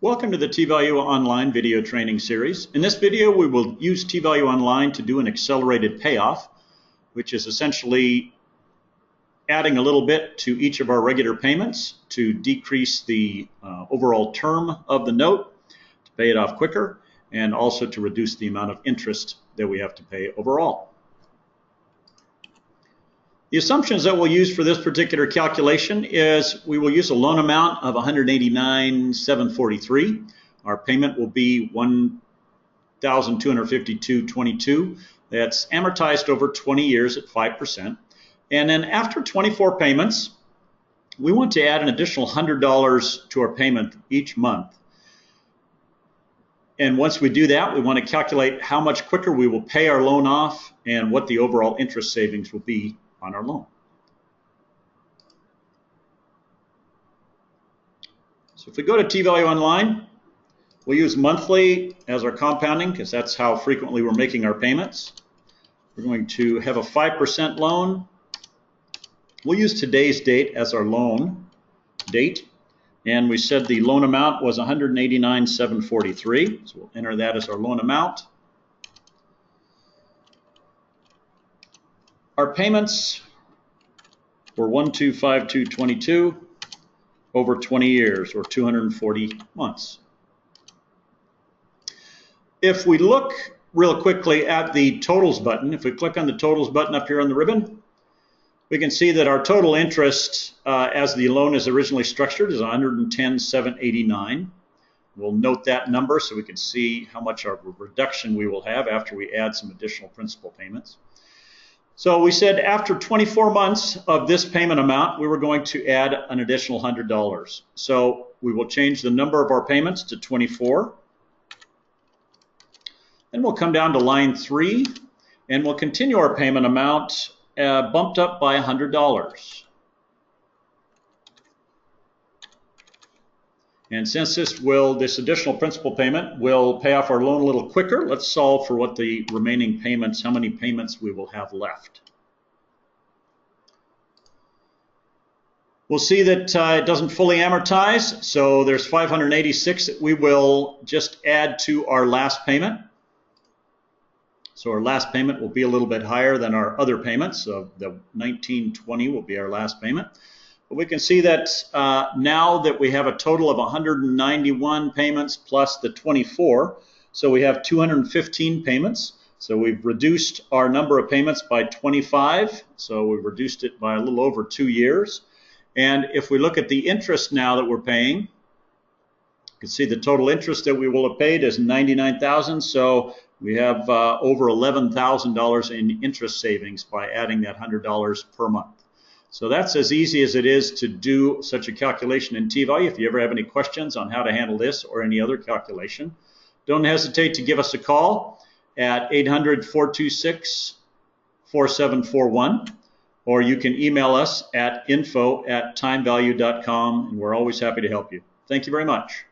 Welcome to the TValue Online video training series. In this video, we will use TValue Online to do an accelerated payoff, which is essentially adding a little bit to each of our regular payments to decrease the overall term of the note, to pay it off quicker, and also to reduce the amount of interest that we have to pay overall. The assumptions that we'll use for this particular calculation is we will use a loan amount of $189,743. Our payment will be $1,252.22. That's amortized over 20 years at 5%. And then after 24 payments, we want to add an additional $100 to our payment each month. And once we do that, we want to calculate how much quicker we will pay our loan off and what the overall interest savings will be on our loan. So if we go to TValue Online, we'll use monthly as our compounding because that's how frequently we're making our payments. We're going to have a 5% loan. We'll use today's date as our loan date. And we said the loan amount was $189,743. So we'll enter that as our loan amount. Our payments were $1,252.22 over 20 years, or 240 months. If we look real quickly at the totals button, if we click on the totals button up here on the ribbon, we can see that our total interest as the loan is originally structured is $110,789. We'll note that number so we can see how much of a reduction we will have after we add some additional principal payments. So we said after 24 months of this payment amount, we were going to add an additional $100. So we will change the number of our payments to 24. Then we'll come down to line 3, and we'll continue our payment amount bumped up by $100. And since this additional principal payment will pay off our loan a little quicker, let's solve for what the remaining payments, how many payments we will have left. We'll see that it doesn't fully amortize, so there's $586 that we will just add to our last payment. So our last payment will be a little bit higher than our other payments, so the $1,920 will be our last payment. But we can see that now that we have a total of 191 payments plus the 24, so we have 215 payments. So we've reduced our number of payments by 25, so we've reduced it by a little over 2 years. And if we look at the interest now that we're paying, you can see the total interest that we will have paid is $99,000, so we have over $11,000 in interest savings by adding that $100 per month. So that's as easy as it is to do such a calculation in TValue. If you ever have any questions on how to handle this or any other calculation, don't hesitate to give us a call at 800-426-4741, or you can email us at info@timevalue.com, and we're always happy to help you. Thank you very much.